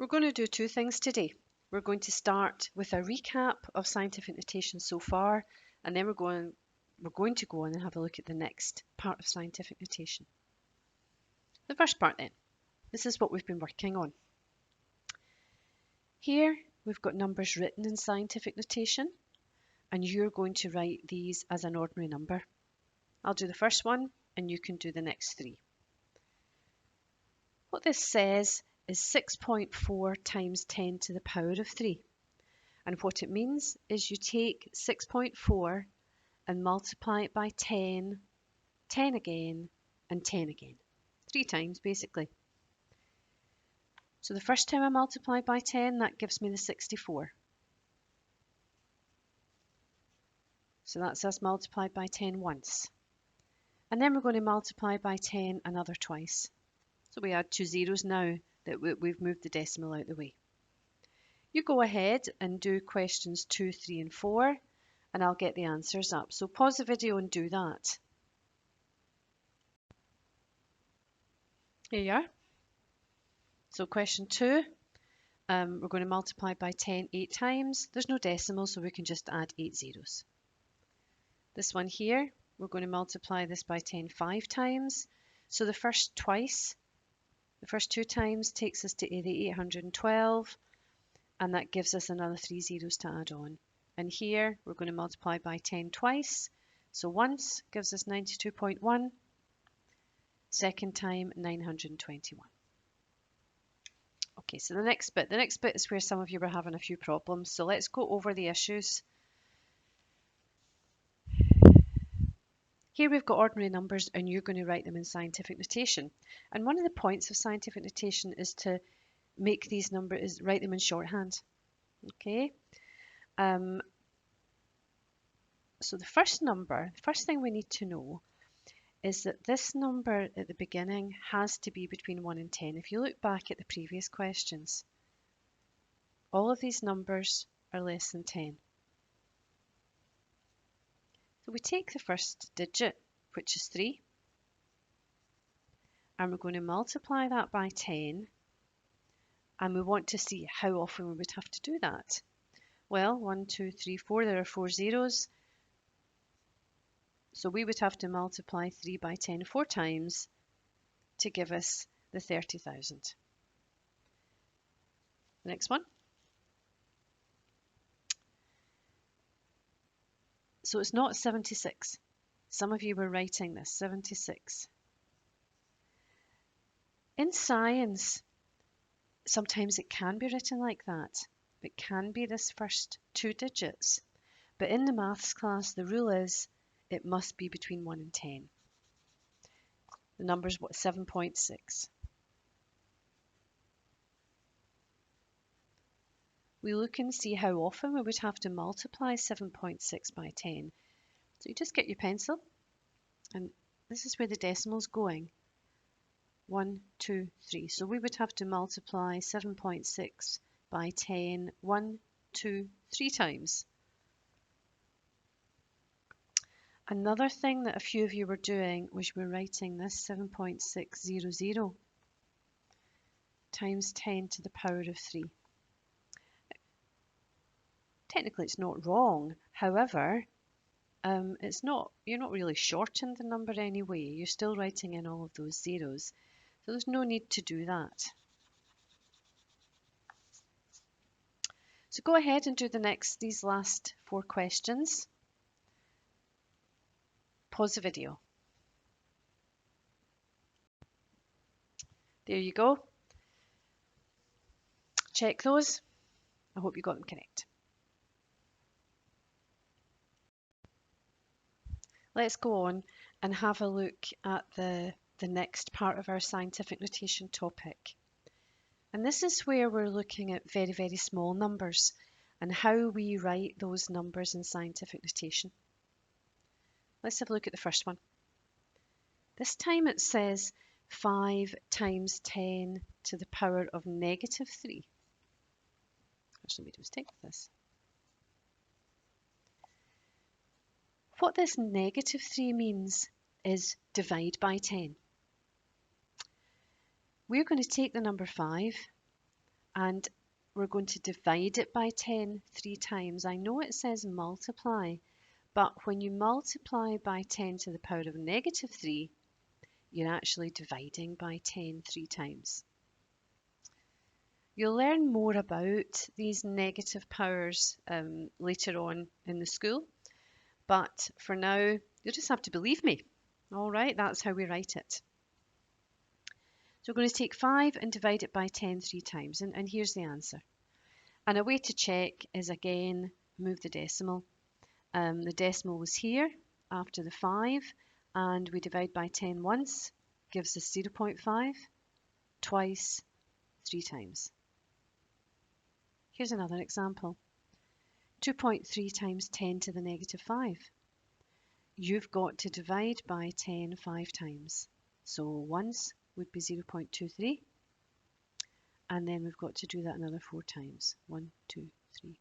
We're going to do two things today. We're going to start with a recap of scientific notation so far, and then we're going to go on and have a look at the next part of scientific notation. The first part then, this is what we've been working on. Here we've got numbers written in scientific notation, and you're going to write these as an ordinary number. I'll do the first one, and you can do the next three. What this says is 6.4 times 10 to the power of 3. And what it means is you take 6.4 and multiply it by 10, 10 again, and 10 again. 3 times, basically. So the first time I multiply by 10, that gives me the 64. So that's us multiplied by 10 once. And then we're going to multiply by 10 another twice. So we add 2 zeros now that we've moved the decimal out of the way. You go ahead and do questions 2, 3 and 4, and I'll get the answers up. So pause the video and do that. Here you are. So question 2, we're going to multiply by 10 8 times. There's no decimal, so we can just add 8 zeros. This one here, we're going to multiply this by 10 5 times. So the first two times takes us to the 812, and that gives us another 3 zeros to add on. And here we're going to multiply by 10 twice. So once gives us 92.1, second time 921. Okay, so the next bit is where some of you were having a few problems. So let's go over the issues. Here we've got ordinary numbers, and you're going to write them in scientific notation. And one of the points of scientific notation is to make these numbers, write them in shorthand. Okay. So the first thing we need to know is that this number at the beginning has to be between 1 and 10. If you look back at the previous questions, all of these numbers are less than 10. So we take the first digit, which is 3, and we're going to multiply that by 10, and we want to see how often we would have to do that. Well, 1, 2, 3, 4, there are 4 zeros. So we would have to multiply 3 by 10 4 times to give us the 30,000. The next one. So it's not 76. Some of you were writing this, 76. In science, sometimes it can be written like that. It can be this first 2 digits. But in the maths class, the rule is it must be between 1 and 10. The number's 7.6. We look and see how often we would have to multiply 7.6 by 10. So you just get your pencil, and this is where the decimal's going. 1, 2, 3. So we would have to multiply 7.6 by 10 1, 2, 3 times. Another thing that a few of you were doing was you were writing this 7.600 times 10 to the power of 3. Technically it's not wrong, however, you're not really shortened the number anyway. You're still writing in all of those zeros, so there's no need to do that. So go ahead and do these last 4 questions. Pause the video. There you go. Check those. I hope you got them correct. Let's go on and have a look at the next part of our scientific notation topic. And this is where we're looking at very, very small numbers and how we write those numbers in scientific notation. Let's have a look at the first one. This time it says 5 times 10 to the power of negative 3. Actually, made a mistake with this. What this negative 3 means is divide by 10. We're going to take the number 5 and we're going to divide it by 10 3 times. I know it says multiply, but when you multiply by 10 to the power of negative 3, you're actually dividing by 10 3 times. You'll learn more about these negative powers later on in the school, but for now, you'll just have to believe me. All right, that's how we write it. So we're going to take 5 and divide it by 10 3 times, and here's the answer. And a way to check is, again, move the decimal. The decimal was here after the 5, and we divide by 10 once, gives us 0.5, twice, 3 times. Here's another example. 2.3 times 10 to the negative 5. You've got to divide by 10 5 times. So once would be 0.23. And then we've got to do that another 4 times. 1, 2, 3,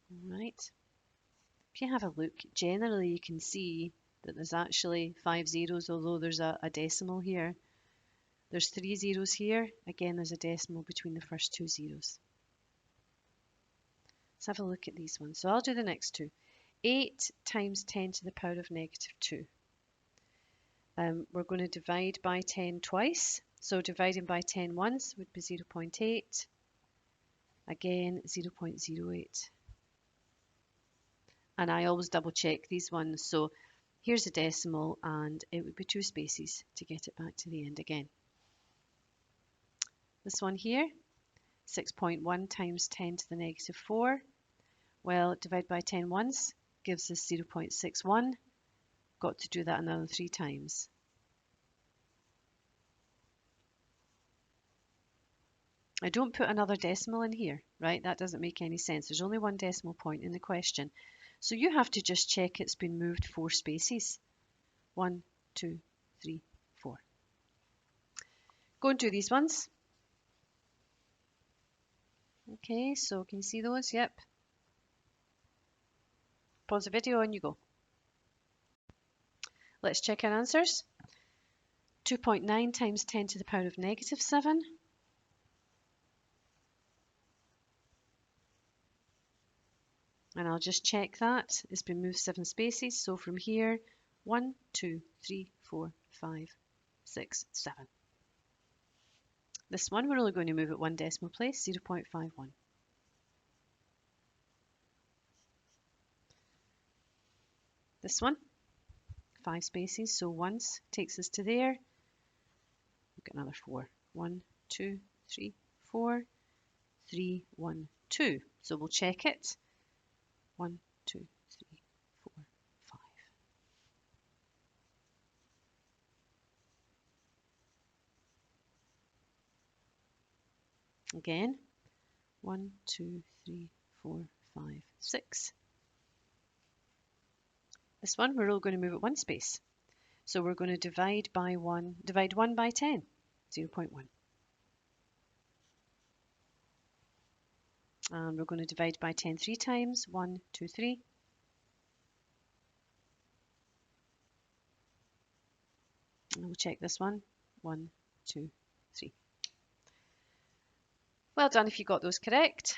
4. All right. If you have a look, generally you can see that there's actually 5 zeros, although there's a decimal here. There's 3 zeros here. Again, there's a decimal between the first 2 zeros. Let's have a look at these ones. So I'll do the next two. 8 times 10 to the power of negative 2. We're going to divide by 10 twice. So dividing by 10 once would be 0.8. Again, 0.08. And I always double check these ones. So here's a decimal, and it would be 2 spaces to get it back to the end again. This one here, 6.1 times 10 to the negative 4. Well, divide by 10 once gives us 0.61. Got to do that another 3 times. I don't put another decimal in here, right? That doesn't make any sense. There's only one decimal point in the question. So you have to just check it's been moved 4 spaces. 1, 2, 3, 4. Go and do these ones. Okay, so can you see those? Yep. Pause the video and you go. Let's check our answers. 2.9 times 10 to the power of negative 7. And I'll just check that. It's been moved 7 spaces. So from here, 1, 2, 3, 4, 5, 6, 7. This one, we're only going to move it 1 decimal place, 0.51. This one, 5 spaces, so once takes us to there. We've got another 4. 1, 2, 3, 4, 3, 1, 2. So we'll check it. 1, 2, 3, 4, 5. Again, 1, 2, 3, 4, 5, 6. This one, we're all going to move it 1 space. So we're going to divide 1 by 10, 0.1. And we're going to divide by 10 3 times, 1, 2, 3. And we'll check this one, 1, 2, 3. Well done if you got those correct.